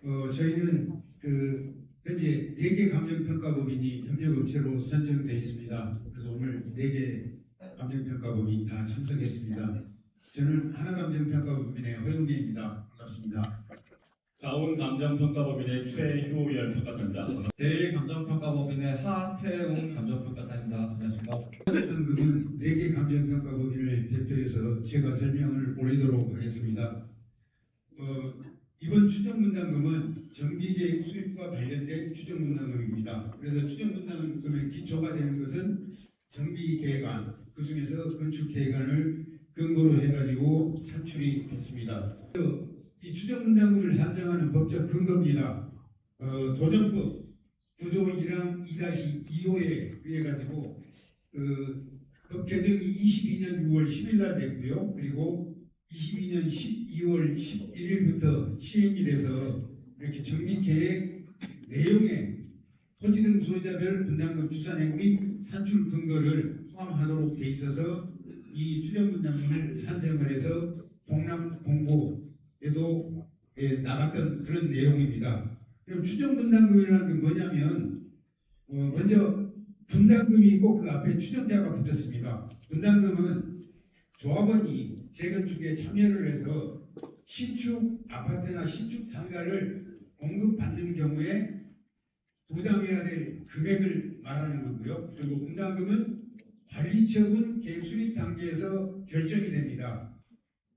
저희는 현재 4개 감정평가법인이 협력업체로 선정되어 있습니다. 그래서 오늘 4개 감정평가법인 다 참석했습니다. 저는 하나감정평가법인의 허용기입니다. 반갑습니다. 가온감정평가법인의 최효열 평가사입니다. 대일감정평가법인의 하태웅 감정평가사입니다. 반갑습니다. 현금은 4개 감정평가법인을 대표해서 제가 설명을 올리도록 하겠습니다. 이번 추정분담금은 정비계획 수립과 관련된 추정분담금입니다. 그래서 추정분담금의 기초가 되는 것은 정비계획안, 그 중에서 건축계획안을 근거로 해가지고 산출이 됐습니다. 이 추정분담금을 산정하는 법적 근거입니다. 도정법 9조 1항 2-2호에 의해 가지고 법 개정이 22년 6월 10일 날 됐고요. 그리고 22년 12월 11일부터 시행이 돼서 이렇게 정비계획 내용에 토지 등 소유자별 분담금 추산액 및 산출 근거를 포함하도록 돼 있어서 이 추정분담금을 산정을 해서 동남 공보에도 나갔던 그런 내용입니다. 그럼 추정분담금이라는 게 뭐냐면 먼저 분담금이 있고 그 앞에 추정자가 붙었습니다. 분담금은 조합원이 재건축에 참여를 해서 신축 아파트나 신축 상가를 공급받는 경우에 부담해야 될 금액을 말하는 거고요. 그리고 분담금은 관리처분 계획 수립 단계에서 결정이 됩니다.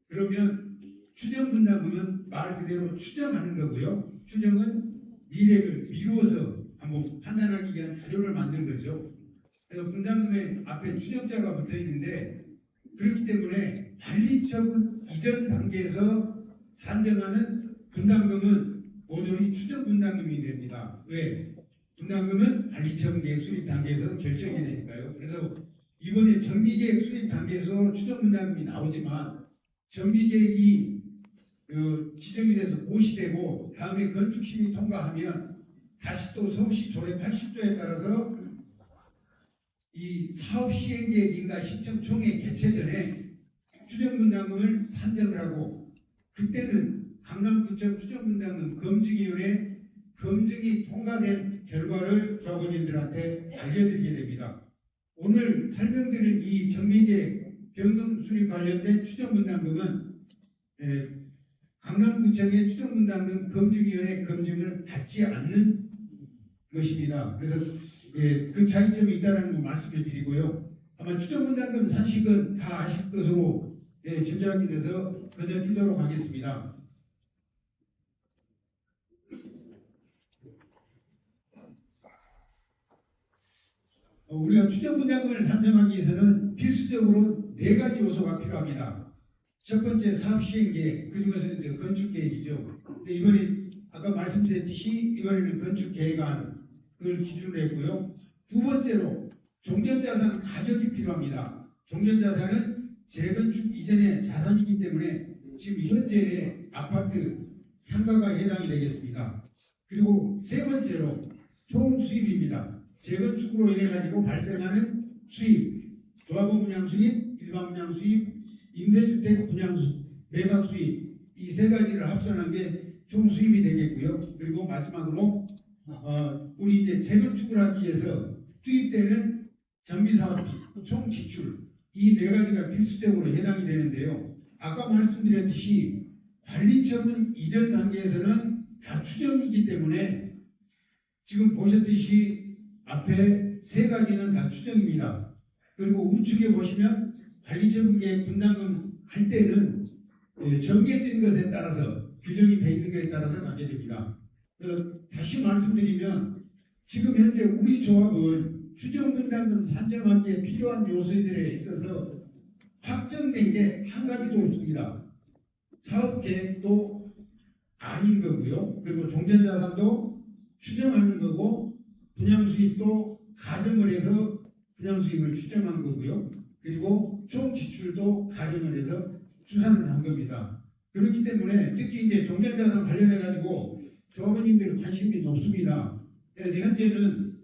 그러면 추정분담금은 말 그대로 추정하는 거고요. 추정은 미래를 미루어서 한번 판단하기 위한 자료를 만든 거죠. 그래서 분담금의 앞에 추정자가 붙어 있는데 그렇기 때문에 관리처분 이전 단계에서 산정하는 분담금은 모조리 추정분담금이 됩니다. 왜? 분담금은 관리처분 계획 수립 단계에서 결정이 되니까요. 그래서 이번에 정비계획 수립 단계에서 추정분담금이 나오지만 정비계획이 지정이 돼서 고시되고 다음에 건축심의 통과하면 다시 또 서울시 조례 80조에 따라서 이 사업시행계획인가 신청총회 개최 전에 추정분담금을 산정을 하고 그때는 강남구청 추정분담금 검증위원회 검증이 통과된 결과를 조합원님들한테 알려드리게 됩니다. 오늘 설명드린 이 정비계획 변경 수립 관련된 추정분담금은 강남구청의 추정분담금 검증위원회 검증을 받지 않는 것입니다. 그래서 그 차이점이 있다는 거 말씀을 드리고요. 아마 추정분담금 산식은 다 아실 것으로 짐작이 돼서 건너뛰도록 하겠습니다. 우리가 추정분담금을 산정하기 위해서는 필수적으로 4가지 요소가 필요합니다. 첫 번째 사업시행계획, 그 중에서는 건축계획이죠. 근데 이번에 아까 말씀드렸듯이 이번에는 건축계획안을 기준으로 했고요. 두 번째로 종전자산 가격이 필요합니다. 종전자산은 재건축 이전의 자산이기 때문에 지금 현재의 아파트 상가가 해당이 되겠습니다. 그리고 세 번째로 총수입입니다. 재건축으로 인해 가지고 발생하는 수입, 조합원 분양 수입, 일반 분양 수입, 임대주택 분양 수입, 매각 수입 이 세 가지를 합산한 게 총수입이 되겠고요. 그리고 마지막으로 우리 이제 재건축을 하기 위해서 투입되는 정비사업비, 총지출 이 4가지가 필수적으로 해당이 되는데요. 아까 말씀드렸듯이 관리처분 이전 단계에서는 다 추정이기 때문에 지금 보셨듯이 앞에 3가지는 다 추정입니다. 그리고 우측에 보시면 관리처분계획 분담금 할 때는 정해진 것에 따라서 규정이 되어 있는 것에 따라서 가게 됩니다. 다시 말씀드리면 지금 현재 우리 조합은 추정분담금 산정하기에 필요한 요소들에 있어서 확정된 게 한 가지도 없습니다. 사업계획도 아닌 거고요. 그리고 종전자산도 추정하는 거고 분양수입도 가정을 해서 분양수입을 추정한 거고요. 그리고 총지출도 가정을 해서 추산을 한 겁니다. 그렇기 때문에 특히 이제 종전자산 관련해 가지고 조합원님들 관심이 높습니다. 그래서 현재는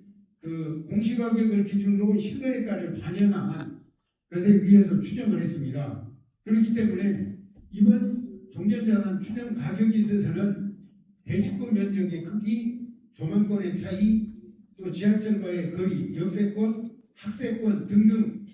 그 공시가격을 기준으로 실거래가를 반영한 것에 의해서 추정을 했습니다. 그렇기 때문에 이번 종전자산 추정 가격에 있어서는 대지권 면적의 크기, 조망권의 차이, 또 지하철과의 거리, 역세권, 학세권 등등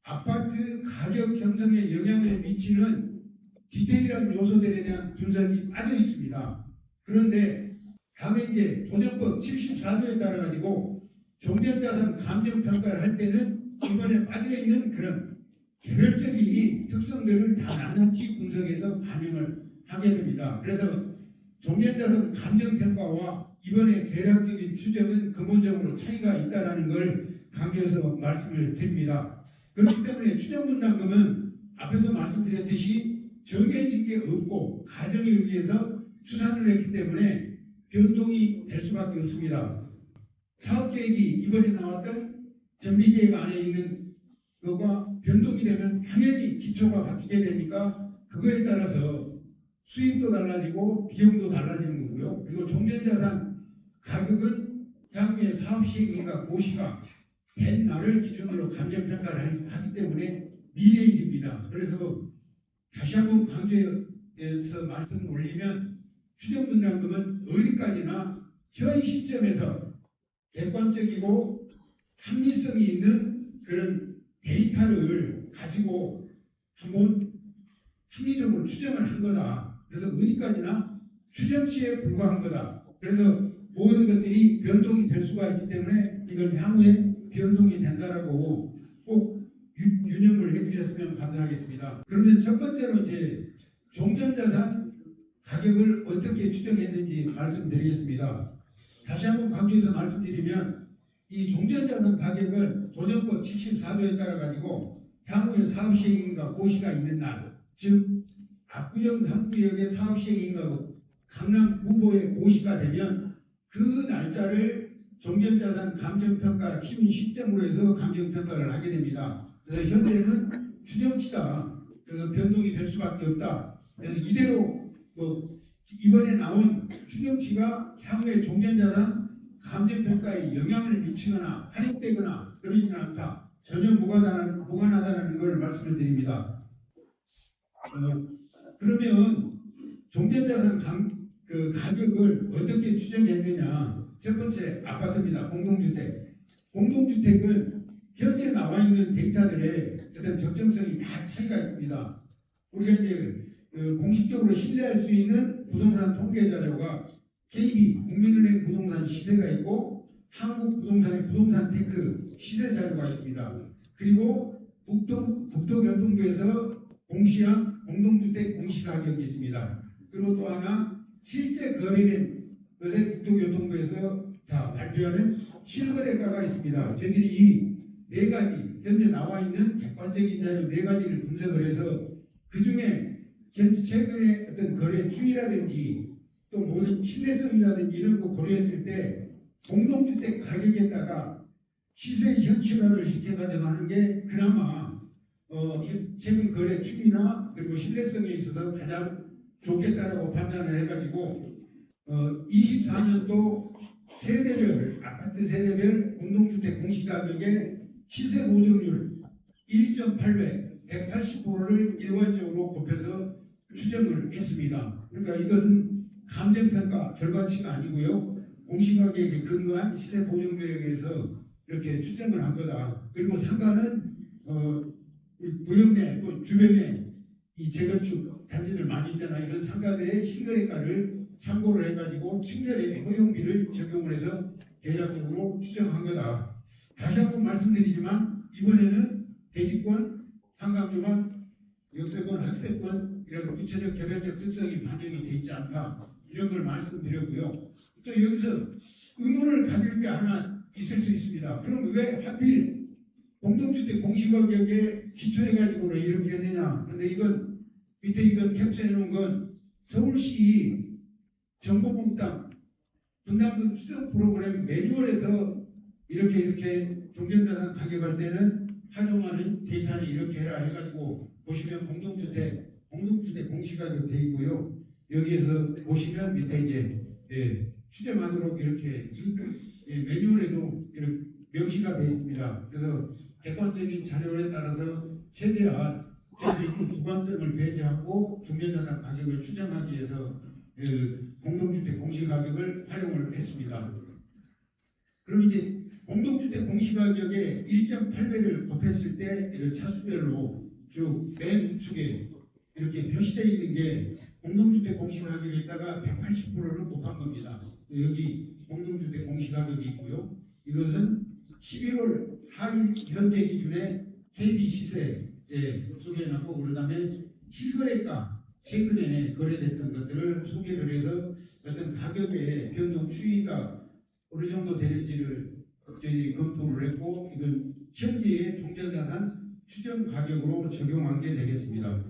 아파트 가격 형성에 영향을 미치는 디테일한 요소들에 대한 분석이 빠져 있습니다. 그런데 다음에 이제 도정법 74조에 따라 가지고 종전자산 감정평가를 할 때는 이번에 빠져 있는 그런 개별적인 특성들을 다 낱낱이 분석해서 반영을 하게 됩니다. 그래서 종전자산 감정평가와 이번에 대략적인 추정은 근본적으로 차이가 있다는 걸 강조해서 말씀을 드립니다. 그렇기 때문에 추정분담금은 앞에서 말씀드렸듯이 정해진 게 없고 가정에 의해서 추산을 했기 때문에 변동이 될 수밖에 없습니다. 사업계획이 이번에 나왔던 정비계획 안에 있는 것과 변동이 되면 당연히 기초가 바뀌게 되니까 그거에 따라서 수입도 달라지고 비용도 달라지는 거고요. 그리고 종전자산 가격은 향후에 사업 시행인가 고시가 된 날을 기준으로 감정평가를 하기 때문에 미래의 일입니다. 그래서 다시 한번 강조해서 말씀을 올리면 추정분담금은 어디까지나 현 시점에서 객관적이고 합리성이 있는 그런 데이터를 가지고 한번 합리적으로 추정을 한 거다. 그래서 어디까지나 추정치에 불과한 거다. 그래서 모든 것들이 변동이 될 수가 있기 때문에 이건 향후에 변동이 된다라고 꼭 유념을 해주셨으면 감사하겠습니다. 그러면 첫 번째로 이제 종전자산 가격을 어떻게 추정했는지 말씀드리겠습니다. 다시 한번 강조해서 말씀드리면 이 종전자산 가격은 도정법 74조에 따라 가지고 향후에 사업 시행인가 고시가 있는 날, 즉 압구정 3구역의 사업 시행인가 강남 구보의 고시가 되면 그 날짜를 종전자산 감정평가 기준 시점으로 해서 감정평가를 하게 됩니다. 그래서 현재는 추정치다. 그래서 변동이 될 수밖에 없다. 그래서 이대로 이번에 나온 추정치가 향후에 종전자산 감정평가에 영향을 미치거나 활용되거나 그러지는 않다. 전혀 무관하다는 걸 말씀을 드립니다. 그러면 종전자산 가격을 어떻게 추정했느냐. 첫 번째 아파트입니다. 공동주택. 공동주택은 현재 나와 있는 데이터들의 어떤 적정성이 다 차이가 있습니다. 우리가 이제 공식적으로 신뢰할 수 있는 부동산 통계 자료가 KB 국민은행 부동산 시세가 있고 한국부동산의 부동산 테크 시세 자료가 있습니다. 그리고 국토교통부에서 공시한 공동주택 공시가격이 있습니다. 그리고 또 하나 실제 거래된 것에 국토교통부에서 다 발표하는 실거래가가 있습니다. 저희들이 이 네 가지 현재 나와 있는 객관적인 자료 네 가지를 분석을 해서 그 중에 현재 최근에 어떤 거래 추이라든지 또 모든 신뢰성이라든지 이런 거 고려했을 때 공동주택 가격에다가 시세 현실화를 시켜가지고 하는 게 그나마 최근 거래 추이나 그리고 신뢰성에 있어서 가장 좋겠다라고 판단을 해가지고 24년도 세대별 아파트 세대별 공동주택 공시가격의 시세 보정률 1.8배 180%를 일괄적으로 곱해서 추정을 했습니다. 그러니까 이것은 감정평가 결과치가 아니고요. 공시가격에 근거한 시세 보정률에 의해서 이렇게 추정을 한 거다. 그리고 상가는 구역 내 또 주변에 이 재건축 단지들 많이 있잖아요. 이런 상가들의 실거래가를 참고를 해가지고 층별의 허용비를 적용을 해서 대략적으로 추정한 거다. 다시 한번 말씀드리지만 이번에는 대지권, 한강주만, 역세권, 학세권 이런 구체적 개별적 특성이 반영이 되어 있지 않다. 이런 걸 말씀드렸고요. 또 여기서 의문을 가질 게 하나 있을 수 있습니다. 그럼 왜 하필 공동주택 공시가격에 기초해가지고 이렇게 했느냐. 그런데 이건 밑에 이건 캡처해 놓은 건 서울시 정보공단 분담금 추정 프로그램 매뉴얼에서 이렇게 종전자산 가격할 때는 활용하는 데이터는 이렇게 해라 해가지고 보시면 공동주택 공시가격 돼 있고요. 여기에서 보시면 밑에 이제 추정하도록 이렇게 매뉴얼에도 이렇게 명시가 되어 있습니다. 그래서 객관적인 자료에 따라서 최대한 주관성을 배제하고 종전자산 가격을 추정하기 위해서 공동주택 공시가격을 활용을 했습니다. 그럼 이제 공동주택 공시가격의 1.8배를 곱했을 때 이런 차수별로 쭉 맨 우측에 이렇게 표시되어 있는 게 공동주택 공시가격에다가 180%를 곱한 겁니다. 여기 공동주택 공시가격이 있고요. 이것은 11월 4일 현재 기준의 KB 시세에 소개해놨고, 그 다음에 실거래가 최근에 거래됐던 것들을 소개를 해서 어떤 가격의 변동 추이가 어느 정도 되는지를 저희 검토를 했고, 이건 현재의 종전자산 추정 가격으로 적용한 게 되겠습니다.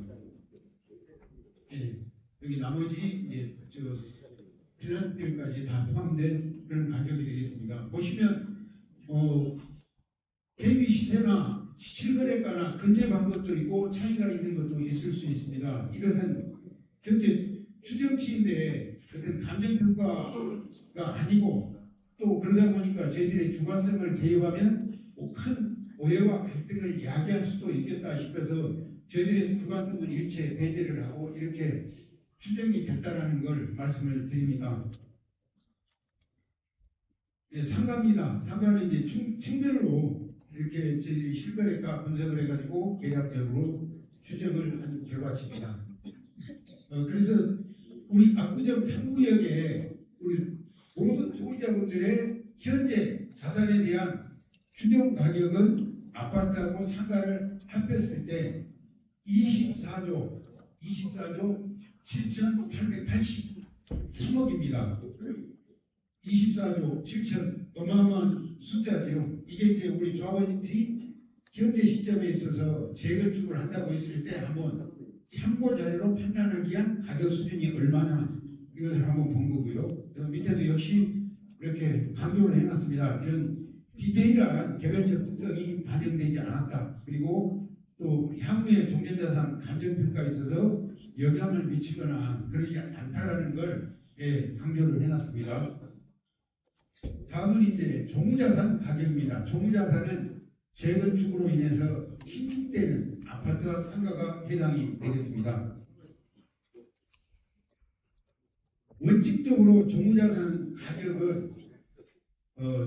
여기 나머지 이제 필란트들까지 다 포함된 그런 가격이 되겠습니다. 보시면 KB 시세나 실거래가나 근접한 것도 있고 차이가 있는 것도 있을 수 있습니다. 이것은 현재 추정치인데 어떤 감정평가가 아니고, 또 그러다 보니까 저희들의 주관성을 개입하면 큰 오해와 갈등을 야기할 수도 있겠다 싶어서 저희들의 주관성을 일체 배제를 하고 이렇게 추정이 됐다라는 걸 말씀을 드립니다. 상가입니다. 상가는 이제 층별로 이렇게 저희 실거래가 분석을 해가지고 계략적으로 추정을 한 결과치입니다. 그래서 우리 압구정 3구역에 우리 모든 소유자분들의 현재 자산에 대한 추정 가격은 아파트하고 상가를 합했을 때 24조 7,883억입니다. 24조 7천, 어마어마한 숫자죠. 이게 이제 우리 조합원님들이 현재 시점에 있어서 재건축을 한다고 했을 때 한번 참고 자료로 판단하기 위한 가격 수준이 얼마나, 이것을 한번 본 거고요. 밑에도 역시 이렇게 강조를 해놨습니다. 이런 디테일한 개별적 특성이 반영되지 않았다. 그리고 또 향후에 종전자산 감정평가에 있어서 영향을 미치거나 그러지 않다라는 걸 강조를 해놨습니다. 다음은 이제 종후자산 가격입니다. 종후자산은 재건축으로 인해서 신축되는 아파트와 상가가 해당이 되겠습니다. 원칙적으로 종후자산 가격은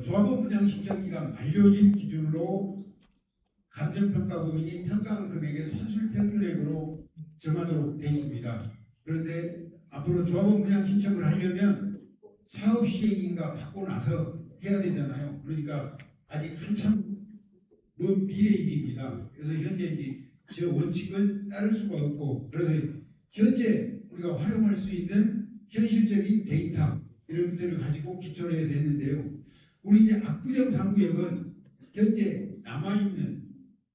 조합원 분양 신청 기간 만료일 기준으로 감정평가법인이 평가한 금액의 산술평균액으로 정하도록 되어 있습니다. 그런데 앞으로 조합원 분양 신청을 하려면 사업 시행인가 받고 나서 해야 되잖아요. 그러니까 아직 한참 먼 미래 일입니다. 그래서 현재 이제 저 원칙을 따를 수가 없고, 그래서 현재 우리가 활용할 수 있는 현실적인 데이터 이런 것들을 가지고 기초로 해서 했는데요. 우리 이제 압구정 3구역은 현재 남아있는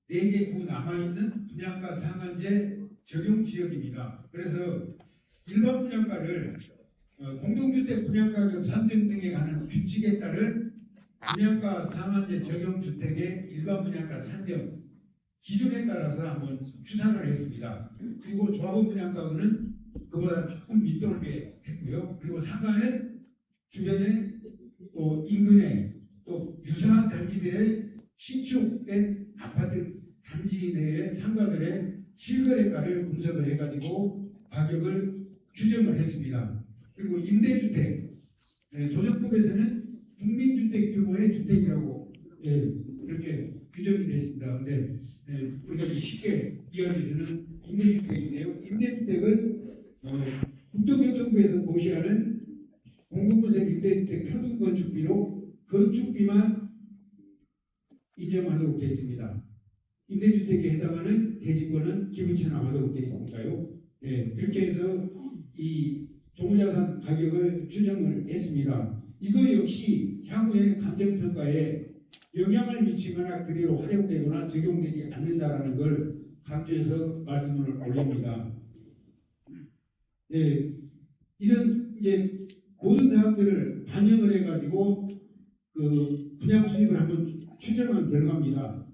4개 구 남아있는 분양가 상한제 적용 지역입니다. 그래서 일반 분양가를 공동주택 분양가격 산정 등에 관한 규칙에 따른 분양가 상한제 적용 주택의 일반 분양가 산정 기준에 따라서 한번 추산을 했습니다. 그리고 조합원 분양가는 그보다 조금 밑돌게 했고요. 그리고 상가는 주변에 또 인근에 또 유사한 단지들의 신축된 아파트 단지 내의 상가들의 실거래가를 분석을 해가지고 가격을 규정을 했습니다. 그리고 임대주택, 도정법에서는 국민주택 규모의 주택이라고 이렇게 규정이 되어 있습니다. 그런데 우리가 쉽게 이야기하는 임대주택인데요. 임대주택은 국토교통부에서 고시하는 공급부세 임대주택 평균 건축비로 건축비만 인정하도록 되어 있습니다. 임대주택에 해당하는 대지권은 기부채납하도록 되어 있으니까요. 그렇게 해서 이 종자산 가격을 규정을 했습니다. 이거 역시 향후에 감정평가에 영향을 미치거나 그대로 활용되거나 적용되지 않는다라는 걸 강조해서 말씀을 올립니다. 이런 이제 모든 사항들을 반영을 해가지고 그 분양 수익을 한번 추정한 결과입니다.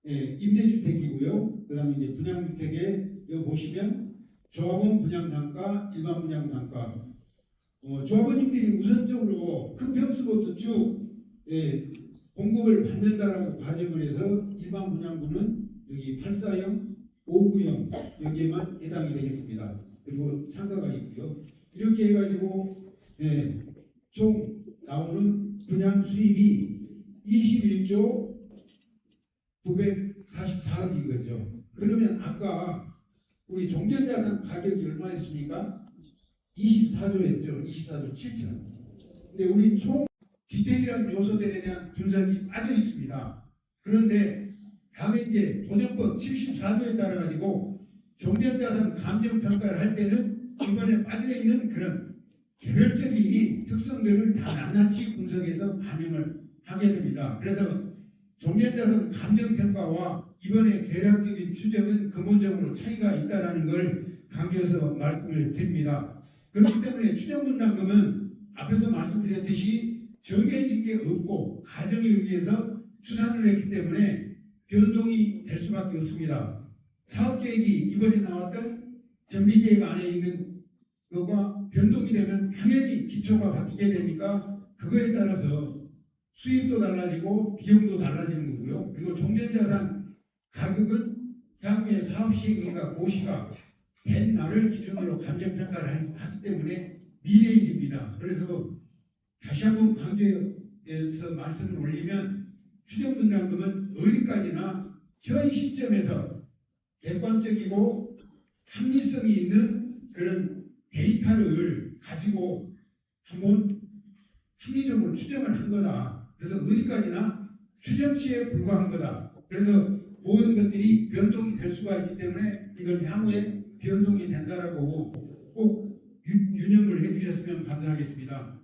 임대주택이고요. 그다음에 이제 분양주택에 여기 보시면 조합원 분양단가, 일반 분양단가. 조합원님들이 우선적으로 큰 평수부터 쭉 공급을 받는다라고 가정을 해서 일반 분양구는 여기 8사형, 5구형 여기에만 해당이 되겠습니다. 그리고 상가가 있고요. 이렇게 해가지고 예, 총 나오는 분양 수입이 21조 944억이거죠. 그러면 아까 우리 종전자산 가격이 얼마였습니까? 24조였죠. 24조 7천. 근데 우리 총 디테일한 요소들에 대한 분석이 빠져 있습니다. 그런데 다음에 이제 도정법 74조에 따라 가지고 종전자산 감정평가를 할 때는 이번에 빠져 있는 그런 개별적인 특성들을 다 낱낱이 분석해서 반영을 하게 됩니다. 그래서 종전자산 감정평가와 이번에 계략적인 추정은 근본적으로 차이가 있다는 걸 강조해서 말씀을 드립니다. 그렇기 때문에 추정분담금은 앞에서 말씀드렸듯이 정해진 게 없고 가정에 의해서 추산을 했기 때문에 변동이 될 수밖에 없습니다. 사업계획이 이번에 나왔던 정비계획 안에 있는 것과 변동이 되면 당연히 기초가 바뀌게 되니까 그거에 따라서 수입도 달라지고 비용도 달라지는 거고요. 그리고 종전자산 가격은 향후에 사업 시행인가 고시가 된 날을 기준으로 감정평가를 하기 때문에 미래일입니다. 그래서 다시 한번 강조해서 말씀을 올리면 추정분담금은 어디까지나 현 시점에서 객관적이고 합리성이 있는 그런 데이터를 가지고 한번 합리적으로 추정을 한 거다. 그래서 어디까지나 추정치에 불과한 거다. 그래서 모든 것들이 변동이 될 수가 있기 때문에 이건 향후에 변동이 된다라고 꼭 유념을 해주셨으면 감사하겠습니다.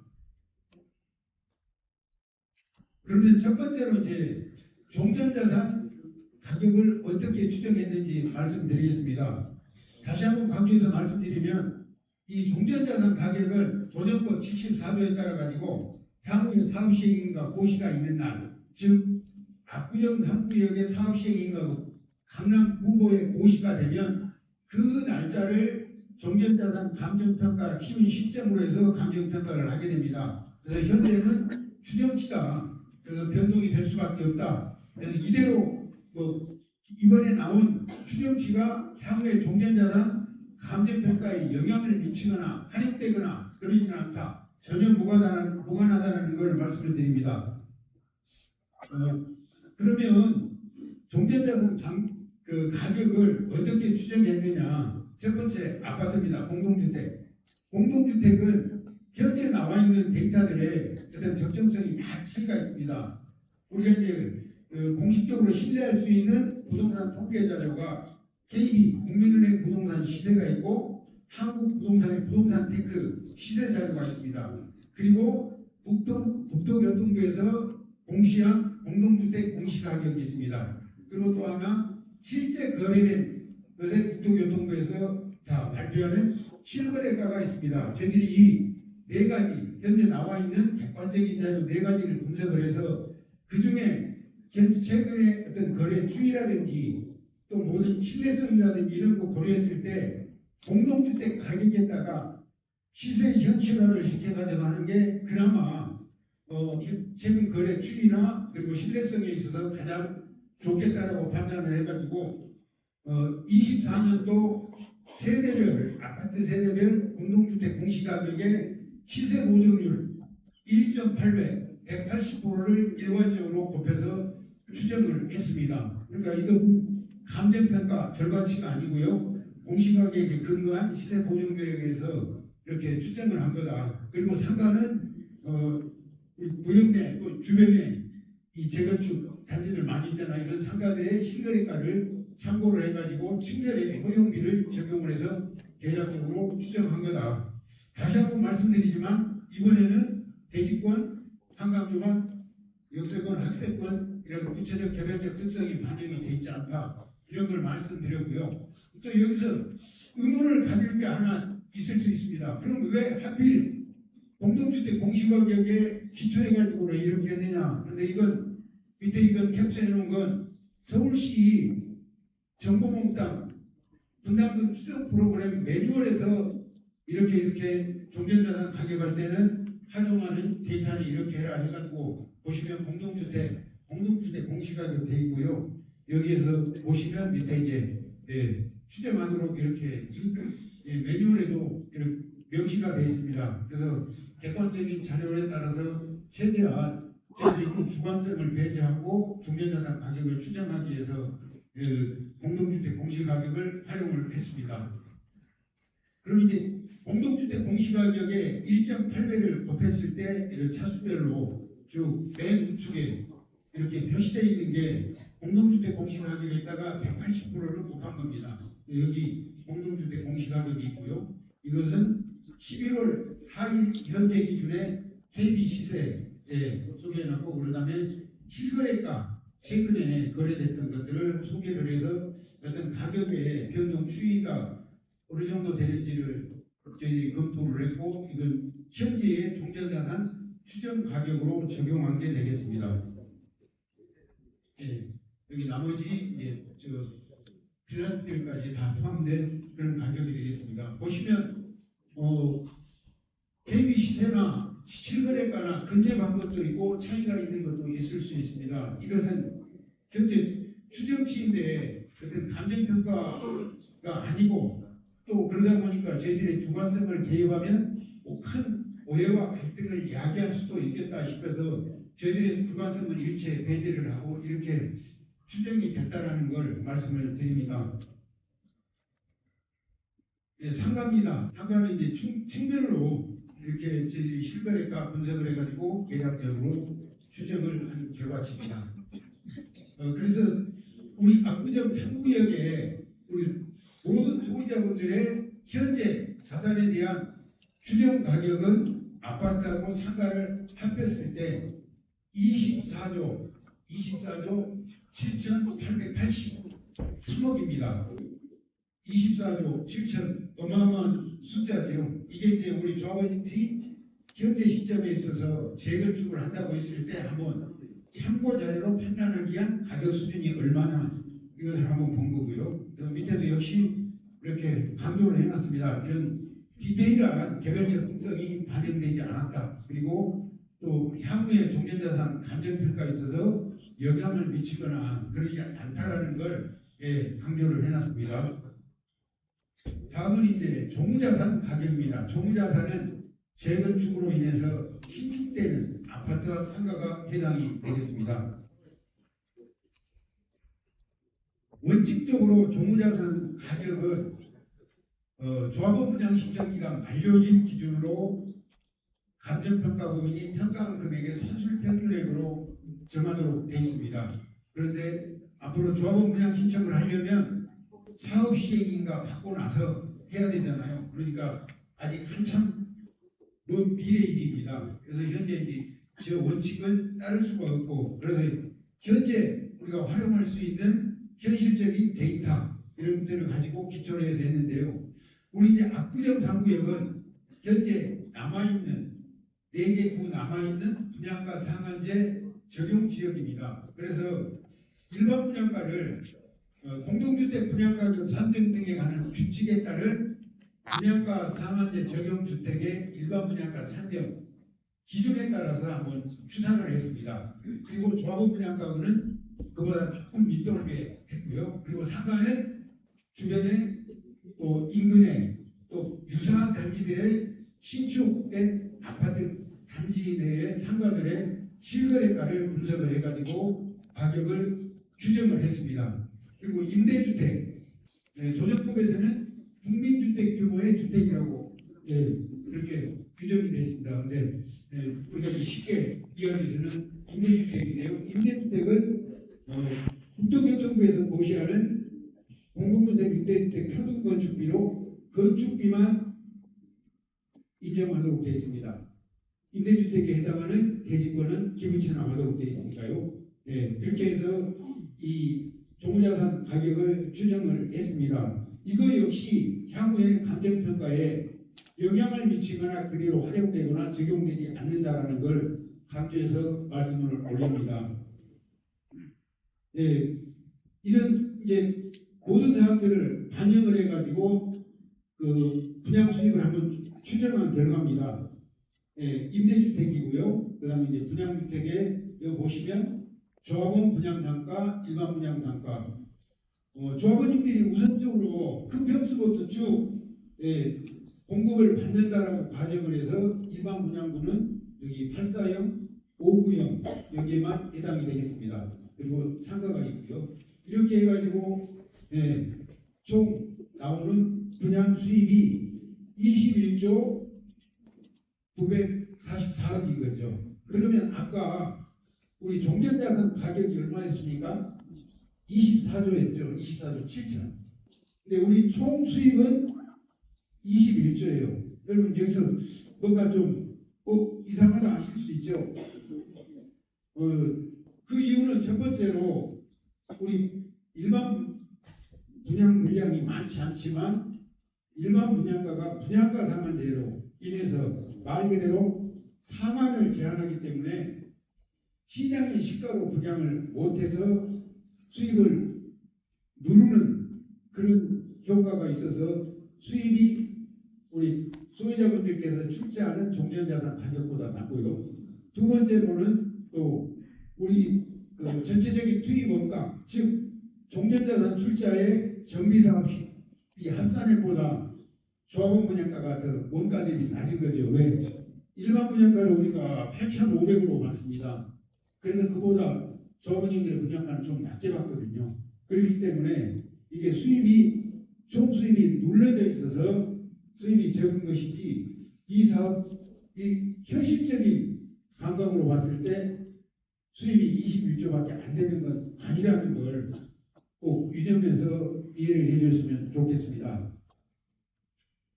그러면 첫 번째로 이제 종전자산 가격을 어떻게 추정했는지 말씀드리겠습니다. 다시 한번 강조해서 말씀드리면 이 종전자산 가격은 도정법 74조에 따라 가지고 향후에 사업 시행인가 고시가 있는 날, 즉 압구정 3구역의 사업 시행인가 강남 구보의 고시가 되면 그 날짜를 종전자산 감정평가 키운 시점으로 해서 감정평가를 하게 됩니다. 그래서 현재는 추정치다. 그래서 변동이 될 수밖에 없다. 그래서 이대로 이번에 나온 추정치가 향후에 종전자산 감정평가에 영향을 미치거나 활용되거나 그러지는 않다. 전혀 무관하다는 걸 말씀을 드립니다. 그러면 종전자산 가격을 어떻게 추정했느냐? 첫 번째 아파트입니다. 공동주택. 공동주택은 현재 나와 있는 데이터들의 어떤 적정성이 다 차이가 있습니다. 우리가 이제 공식적으로 신뢰할 수 있는 부동산 통계 자료가 KB 국민은행 부동산 시세가 있고 한국부동산의 부동산 테크 시세 자료가 있습니다. 그리고 국토교통부에서 공시한 공동주택 공시가격이 있습니다. 그리고 또 하나 실제 거래된 것에 국토교통부에서 다 발표하는 실거래가가 있습니다. 저희들이 이 네 가지 현재 나와 있는 객관적인 자료 네 가지를 분석을 해서 그 중에 최근에 어떤 거래 추이라든지 또 모든 신뢰성이라든지 이런 거 고려했을 때 공동주택 가격에다가 시세 현실화를 시켜가지고 하는 게 그나마 최근 거래 추이나 그리고 신뢰성에 있어서 가장 좋겠다라고 판단을 해가지고 24년도 세대별 아파트 세대별 공동주택 공시가격의 시세 보정률 1.8배 180%를 일괄적으로 곱해서 추정을 했습니다. 그러니까 이건 감정평가 결과치가 아니고요. 공시가격에 근거한 시세 보정률에 의해서 이렇게 추정을 한 거다. 그리고 상가는 구역 내 또 주변에 이 재건축 단지들 많이 있잖아요. 이런 상가들의 실거래가를 참고를 해가지고 층별의 허용비를 적용을 해서 계략적으로 추정한 거다. 다시 한번 말씀드리지만 이번에는 대지권, 한강주만, 역세권, 학세권 이런 구체적 개별적 특성이 반영이 되어 있지 않다. 이런 걸 말씀드렸고요. 또 여기서 의문을 가질 게 하나 있을 수 있습니다. 그럼 왜 하필 공동주택 공시가격에 기초해가지고 이렇게 했느냐. 그런데 이건 밑에 이건 캡처해 놓은 건 서울시 정보몽땅 분담금 추정 프로그램 매뉴얼에서 이렇게 종전자산 가격할 때는 활용하는 데이터는 이렇게 해라 해가지고 보시면 공동주택 공시가격 돼 있고요. 여기에서 보시면 밑에 이제 추정하도록 이렇게 매뉴얼에도 이렇게 명시가 되어 있습니다. 그래서 객관적인 자료에 따라서 최대한 저희들이 그 주관성을 배제하고 중개자산 가격을 추정하기 위해서 그 공동주택 공시가격을 활용을 했습니다. 그럼 이제 공동주택 공시가격의 1.8배를 곱했을 때 이런 차수별로 쭉 맨 우측에 이렇게 표시되어 있는 게 공동주택 공시가격에다가 180%를 곱한 겁니다. 여기 공동주택 공시가격이 있고요. 이것은 11월 4일 현재 기준의 KB 시세에 소개해놨고, 그다음에 실거래가 최근에 거래됐던 것들을 소개를 해서 어떤 가격의 변동 추이가 어느 정도 되는지를 저희들이 검토를 했고, 이건 현재의 종전자산 추정 가격으로 적용한 게 되겠습니다. 예, 여기 나머지 이제 필란트들까지 다 포함된 그런 가격이 되겠습니다. 보시면 KB 시세나 실거래가나 근접한 것도 있고 차이가 있는 것도 있을 수 있습니다. 이것은 현재 추정치인데 어떤 감정평가가 아니고, 또 그러다 보니까 저희들의 주관성을 개입하면 큰 오해와 갈등을 야기할 수도 있겠다 싶어서 저희들의 주관성을 일체 배제를 하고 이렇게 추정이 됐다라는 걸 말씀을 드립니다. 예, 상가입니다. 상가는 이제 층별로 이렇게 저희들이 실거래가 분석을 해가지고 계략적으로 추정을 한 결과치입니다. 그래서 우리 압구정 3구역에 우리 모든 소유자분들의 현재 자산에 대한 추정 가격은 아파트하고 상가를 합했을 때 24조 7,883억입니다. 24조 7천, 어마어마한 숫자죠. 이게 이제 우리 조합원님들이 현재 시점에 있어서 재건축을 한다고 했을 때 한번 참고 자료로 판단하기 위한 가격 수준이 얼마나, 이것을 한번 본 거고요. 그 밑에도 역시 이렇게 강조를 해놨습니다. 이런 디테일한 개별적 특성이 반영되지 않았다. 그리고 또 향후에 종전자산 감정평가에 있어서 영향을 미치거나 그러지 않다라는 걸 강조를 해놨습니다. 다음은 이제 종자산 가격입니다. 종자산은 재건축으로 인해서 신축되는 아파트와 상가가 해당이 되겠습니다. 원칙적으로 종자산 가격은 조합원 분양 신청 기간 만료일 기준으로 감정평가 범위인 평가한 금액의 산술 평균액으로 정하도록 되어 있습니다. 그런데 앞으로 조합원 분양 신청을 하려면 사업 시행인가 받고 나서 해야 되잖아요. 그러니까 아직 한참 먼 미래 일입니다. 그래서 현재 이제 저 원칙은 따를 수가 없고, 그래서 현재 우리가 활용할 수 있는 현실적인 데이터 이런 것들을 가지고 기초로 해서 했는데요. 우리 이제 압구정 3구역은 현재 남아있는 4개 구 남아있는 분양가 상한제 적용 지역입니다. 그래서 일반 분양가를 공동주택 분양가격 산정 등에 관한 규칙에 따른 분양가 상한제 적용 주택의 일반 분양가 산정 기준에 따라서 한번 추산을 했습니다. 그리고 조합원 분양가는 그보다 조금 밑돌게 했고요. 그리고 상가는 주변에 또 인근에 또 유사한 단지들의 신축된 아파트 단지 내의 상가들의 실거래가를 분석을 해가지고 가격을 규정을 했습니다. 그리고 임대주택, 도정법에서는 국민주택 규모의 주택이라고 이렇게 규정이 되어 있습니다. 그런데 우리가 쉽게 이야기해서는 임대주택인데요. 임대주택은 국토교통부에서 고시하는 공공건설 임대주택 평균건축비로 건축비만 인정하도록 되어 있습니다. 임대주택에 해당하는 대지권은 기부채납하도록 되어 있으니까요. 그렇게 해서 이 종자산 가격을 추정을 했습니다. 이거 역시 향후에 감정평가에 영향을 미치거나 그리로 활용되거나 적용되지 않는다라는 걸 강조해서 말씀을 올립니다. 이런 이제 모든 사항들을 반영을 해가지고 그 분양 수익을 한번 추정한 결과입니다. 임대주택이고요. 그다음에 이제 분양주택에 여기 보시면 조합원 분양단가, 일반 분양단가. 조합원님들이 우선적으로 큰 평수부터 쭉 공급을 받는다라고 가정을 해서 일반 분양구는 여기 8사형, 5구형 여기에만 해당이 되겠습니다. 그리고 상가가 있고요. 이렇게 해가지고 총 나오는 분양 수입이 21조 944억인 거죠. 그러면 아까 우리 종전자산 가격이 얼마였습니까? 24조였죠. 24조 7천. 근데 우리 총 수입은 21조예요. 여러분 여기서 뭔가 좀 이상하다 하실 수 있죠. 그 이유는 첫 번째로 우리 일반 분양 물량이 많지 않지만 일반 분양가가 분양가 상한제로 인해서 말 그대로 상한을 제한하기 때문에 시장의 시가로 분양을 못해서 수입을 누르는 그런 효과가 있어서 수입이 우리 소유자분들께서 출자하는 종전자산 가격보다 낮고요. 두 번째로는 또 우리 그 전체적인 투입 원가, 즉 종전자산 출자의 정비사업비 합산액보다 조합원 분양가가 더 원가 대비 낮은 거죠. 왜? 일반 분양가를 우리가 8,500으로 받습니다. 그래서 그보다 조합원님들의 분양가는 좀 낮게 받거든요. 그렇기 때문에 이게 총 수입이 눌러져 있어서 수입이 적은 것이지 이 사업이 현실적인 감각으로 봤을 때 수입이 21조밖에 안 되는 건 아니라는 걸 꼭 유념해서 이해를 해주셨으면 좋겠습니다.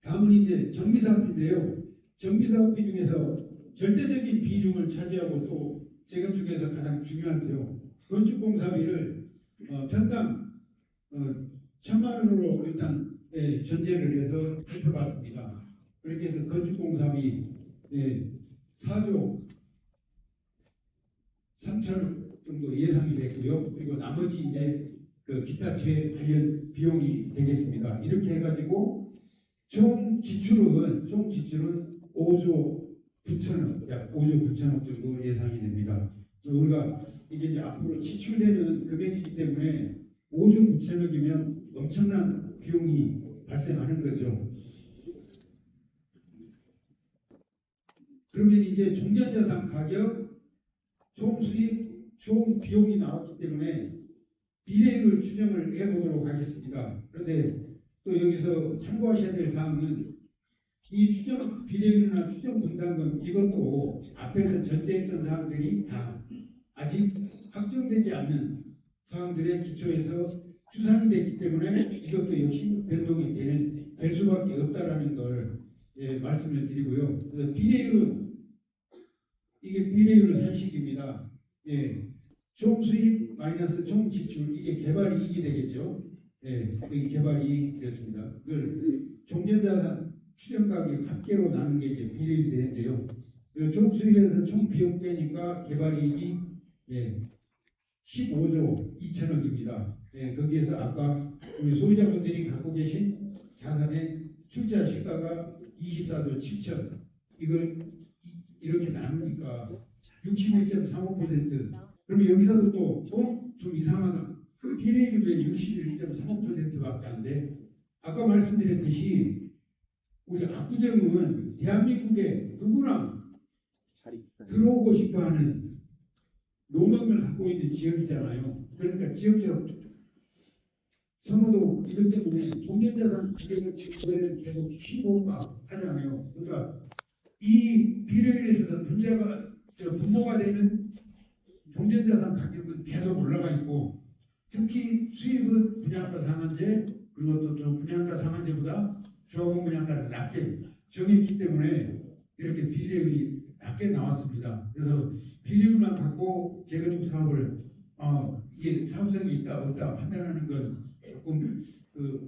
다음은 이제 정비사업인데요. 정비사업비 중에서 절대적인 비중을 차지하고 또 세금 중에서 가장 중요한데요. 건축공사비를 평당 1,000만 원으로 일단 전제를 해서 살펴봤습니다. 그렇게 해서 건축공사비 4조 3천억 정도 예상이 됐고요. 그리고 나머지 이제 그 기타 재 관련 비용이 되겠습니다. 이렇게 해가지고 총 지출은 5조 9천억, 약 5조 9천억 정도 예상이 됩니다. 우리가 이게 이제 앞으로 지출되는 금액이기 때문에 5조 9천억이면 엄청난 비용이 발생하는 거죠. 그러면 이제 종전자산 가격, 총 수입, 총 비용이 나왔기 때문에 비례율을 추정을 해보도록 하겠습니다. 그런데 또 여기서 참고하셔야 될 사항은 이 추정 비례율이나 추정 분담금 이것도 앞에서 전제했던 사항들이 다 아직 확정되지 않는 사항들에 기초해서 추산이 됐기 때문에 이것도 역시 변동이 될 수밖에 없다라는 걸 말씀을 드리고요. 그래서 비례율은 이게 비례율 산식입니다. 총 수입 마이너스 총 지출 이게 개발이익이 되겠죠. 여기 개발이익 이랬습니다. 그걸 종전자산 추정가격 합계로 나눈 게 이제 비례율이 되는데요. 총 수입에서 총 비용 빼니까 개발이익이 15조 2천억입니다. 거기에서 아까 우리 소유자분들이 갖고 계신 자산의 출자 시가가 24조 7천 이걸 이렇게 나누니까 61.35%. 그럼 여기서도 또 좀 이상하다. 비례율이 61.35%밖에 안 돼. 아까 말씀드렸듯이 우리 압구정은 대한민국에 누구나 들어오고 싶어하는 로망을 갖고 있는 지역이잖아요. 그러니까 지역적 선호도 이것 때문에 종전자산 가격을 지금 계속 쉬고가 하잖아요. 그러니까 이 비례율에 있어서 분모가 되는 종전자산 가격은 계속 올라가 있고 특히 수입은 분양가 상한제 그리고 또 좀 분양가 상한제보다 조합원 분양가를 낮게 정했기 때문에 이렇게 비례율이 낮게 나왔습니다. 그래서 비례율만 갖고 재건축 사업을 이게 사업성이 있다 없다 판단하는 건 조금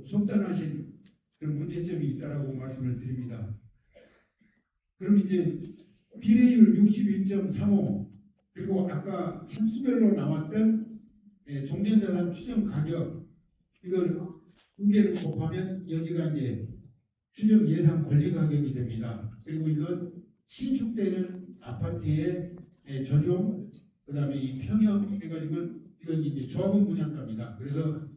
속단하신 그런 문제점이 있다라고 말씀을 드립니다. 그럼 이제 비례율 61.35 그리고 아까 참수별로 나왔던 종전자산 추정 가격 이걸 두 개를 곱하면 여기가 이제 추정 예상 권리 가격이 됩니다. 그리고 이건 신축되는 아파트의 전용 그다음에 이 평형 해가지고 이건 이제 조합원 분양가입니다. 그래서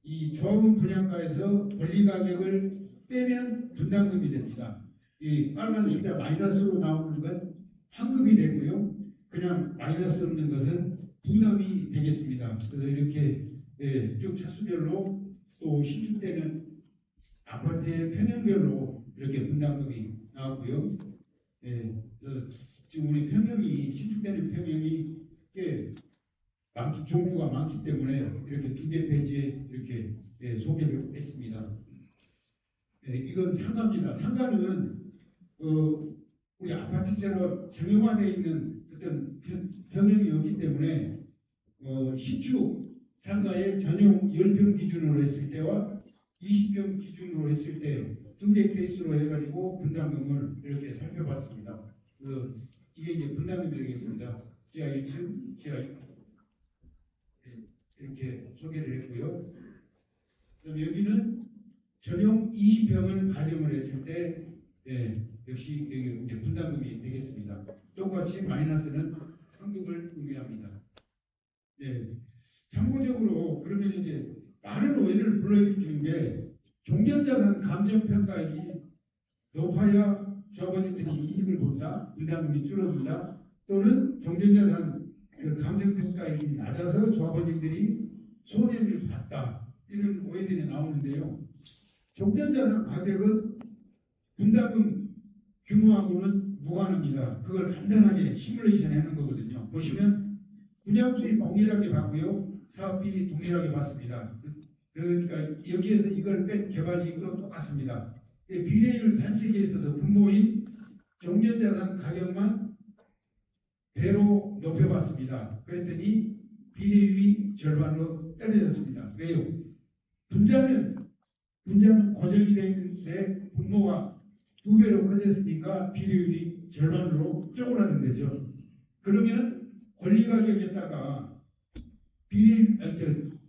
이 조합원 분양가에서 권리 가격을 빼면 분담금이 됩니다. 이 빨간 숫자 마이너스로 나오는 건 환급이 되고요. 그냥 마이너스 없는 것은 부담이 되겠습니다. 그래서 이렇게 쭉 차수별로 또 신축 때는 아파트의 평형별로 이렇게 분담금이 나왔고요. 지금 우리 평형이 신축되는 평형이 꽤 종류가 많기 때문에 이렇게 두 개 페이지에 이렇게 소개를 했습니다. 이건 상가입니다. 상가는 우리 아파트처럼 정형화되어 있는 어떤 평형이 없기 때문에 신축 상가의 전용 10평 기준으로 했을 때와 20평 기준으로 했을 때 두 개 케이스로 해가지고 분담금을 이렇게 살펴봤습니다. 이게 이제 분담금이 되겠습니다. 지하 1층, 지하 2층 이렇게 소개를 했고요. 그다음 여기는 전용 20평을 가정을 했을 때 역시 여기 이제 분담금이 되겠습니다. 똑같이 마이너스는 환급을 의미합니다. 참고적으로 그러면 이제 많은 오해를 불러일으키는 게 종전자산 감정평가액이 높아야 조합원님들이 이익을 본다, 분담금이 줄어든다, 또는 종전자산 감정평가액이 낮아서 조합원님들이 손해를 봤다, 이런 오해들이 나오는데요. 종전자산 가격은 분담금 규모하고는 무관합니다. 그걸 간단하게 시뮬레이션 해놓은 거거든요. 보시면 분양수익 동일하게 받고요, 사업비 동일하게 받습니다. 그러니까 여기에서 이걸 뺀 개발이익도 똑같습니다. 비례율 산식에 있어서 분모인 종전자산 가격만 배로 높여봤습니다. 그랬더니 비례율이 절반으로 떨어졌습니다. 왜요? 분자는 고정이 되어 있는데 분모가 2배로 커졌으니까 비례율이 절반으로 쪼그라든 거죠. 그러면 권리가격에다가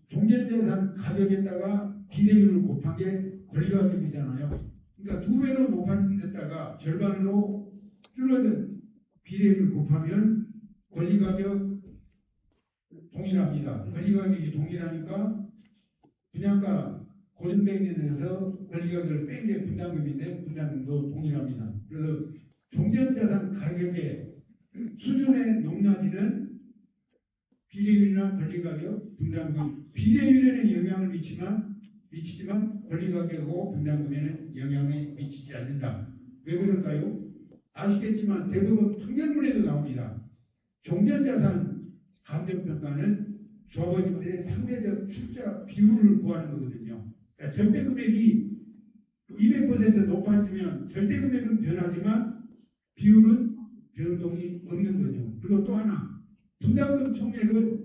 종전자산 가격에다가 비례율을 곱한 게 권리가격이잖아요. 그러니까 2배로 높아진 데다가 절반으로 줄어든 비례율을 곱하면 권리가격 동일합니다. 권리가격이 동일하니까 분양가 고정되어 있는 데서 권리가격을 뺀 게 분담금인데 분담금도 동일합니다. 그래서 종전자산 가격의 수준의 높낮이는 비례율이나 권리가격, 분담금, 비례율에는 영향을 미치지만 권리가격하고 분담금에는 영향을 미치지 않는다. 왜 그럴까요? 아시겠지만 대부분 판결문에도 나옵니다. 종전자산 감정평가는 조합원님들의 상대적 출자 비율을 구하는 거거든요. 그러니까 절대금액이 200% 높아지면 절대금액은 변하지만 비율은 변동이 없는 거죠. 그리고 또 하나, 분담금 총액을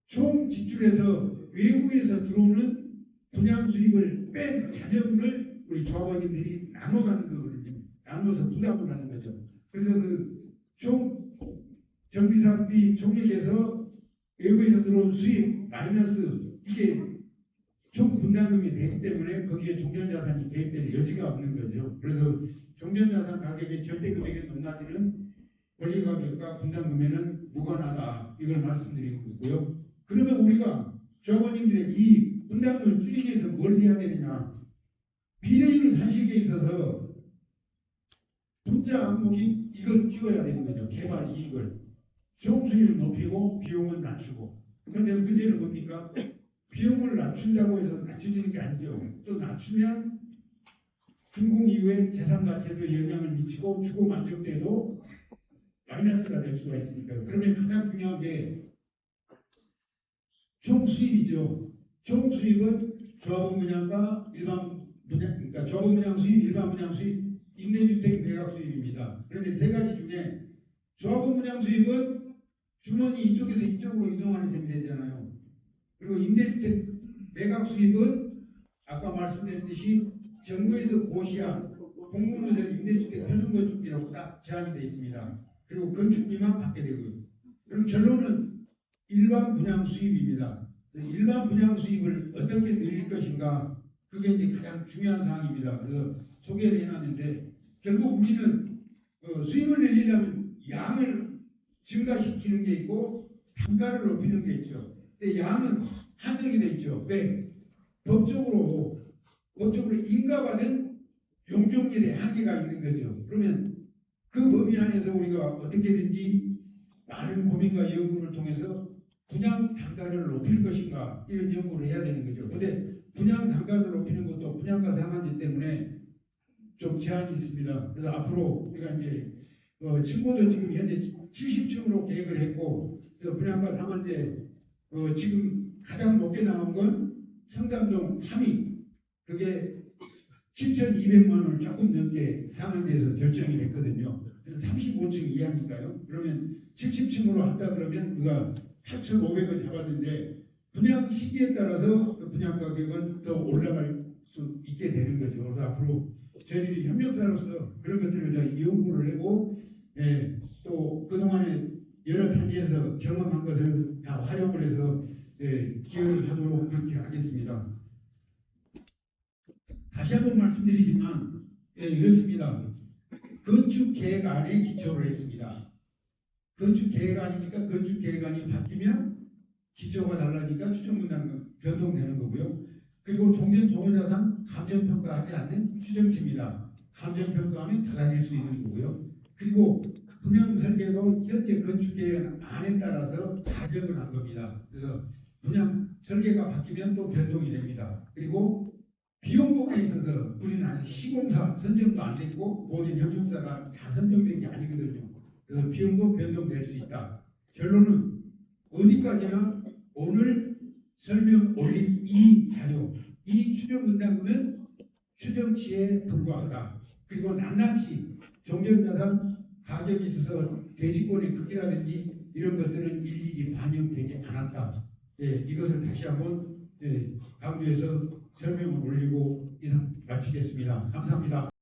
총 지출해서 외부에서 들어오는 분양 수익을 뺀 자금을 우리 조합원님들이 나눠 가는 거거든요. 나눠서 분담을 하는 거죠. 그래서 그 총 정비사업비 총액에서 외부에서 들어온 수익 마이너스 이게 총 분담금이 되기 때문에 거기에 종전자산이 개입될 여지가 없는 거죠. 그래서 종전자산 가격의 절대금액의 높낮이는 권리가격과 분담금에는 무관하다, 이걸 말씀드리고 있고요. 그러면 우리가 조합원님들의 이 분담금을 줄이기 위해서 뭘 해야 되느냐? 비례율 산식에 있어서 분자 항목이 이걸 끼워야 되는 거죠. 개발 이익을. 총수익을 높이고 비용은 낮추고. 그런데 문제는 뭡니까? 비용을 낮춘다고 해서 낮춰지는 게 아니죠. 또 낮추면 준공 이후에 재산 가치에도 영향을 미치고 주거 만족도에도 마이너스가 될 수가 있으니까요. 그러면 가장 중요한 게 총수입이죠. 총수입은 조합원 분양과 일반 분양, 그러니까 조합원 분양 수입, 일반 분양 수입, 임대주택 매각 수입입니다. 그런데 세 가지 중에 조합원 분양 수입은 주머니 이쪽에서 이쪽으로 이동하는 셈이 되잖아요. 그리고 임대주택 매각 수입은 아까 말씀드렸듯이 정부에서 고시한 공공모델 임대주택 표준건축비라고 딱 제한이 되어 있습니다. 그리고 건축비만 받게 되고요. 그럼 결론은 일반 분양 수입입니다. 일반 분양 수입을 어떻게 늘릴 것인가, 그게 이제 가장 중요한 사항입니다. 그래서 소개를 해놨는데 결국 우리는 수입을 늘리려면 양을 증가시키는 게 있고 단가를 높이는 게 있죠. 근데 양은 한정이 돼 있죠. 왜? 법적으로 그쪽으로 인가받은 용적률의 한계가 있는 거죠. 그러면 그 범위 안에서 우리가 어떻게든지 많은 고민과 연구를 통해서 분양 단가를 높일 것인가 이런 연구를 해야 되는 거죠. 근데 분양 단가를 높이는 것도 분양가 상한제 때문에 좀 제한이 있습니다. 그래서 앞으로 우리가 이제 층고도 지금 현재 70층으로 계획을 했고, 그래서 분양가 상한제 지금 가장 높게 나온 건 청담동 3위, 그게 7,200만 원을 조금 넘게 상한제에서 결정이 됐거든요. 그래서 35층 이하니까요. 그러면 70층으로 한다 그러면 우리가 8,500을 잡았는데 분양 시기에 따라서 그 분양 가격은 더 올라갈 수 있게 되는 거죠. 그래서 앞으로 저희들이 협력사로서 그런 것들을 다 연구를 하고, 또 그동안에 여러 단지에서 경험한 것을 다 활용을 해서 기여를 하도록 그렇게 하겠습니다. 다시 한번 말씀드리지만 이렇습니다. 건축계획안에 기초를 했습니다. 건축계획안이니까 건축계획안이 바뀌면 기초가 달라지니까 추정분당 변동되는 거고요. 그리고 종전종료자산 감정평가하지 않는 추정치입니다. 감정평가하면 달라질 수 있는 거고요. 그리고 분양설계도 현재 건축계획안에 따라서 가정을 한 겁니다. 그래서 분양 설계가 바뀌면 또 변동이 됩니다. 그리고 비용 부분에 있어서 우리는 아직 시공사 선정도 안 됐고 모든 협력사가 다 선정된 게 아니거든요. 그래서 비용도 변동될 수 있다. 결론은 어디까지나 오늘 설명 올린 이 자료, 이 추정 분담금은 추정치에 불과하다. 그리고 낱낱이 종전자산 가격이 있어서 대지권의 크기라든지 이런 것들은 일일이 반영되지 않았다. 이것을 다시 한번 강조해서 설명을 올리고 이상 마치겠습니다. 감사합니다.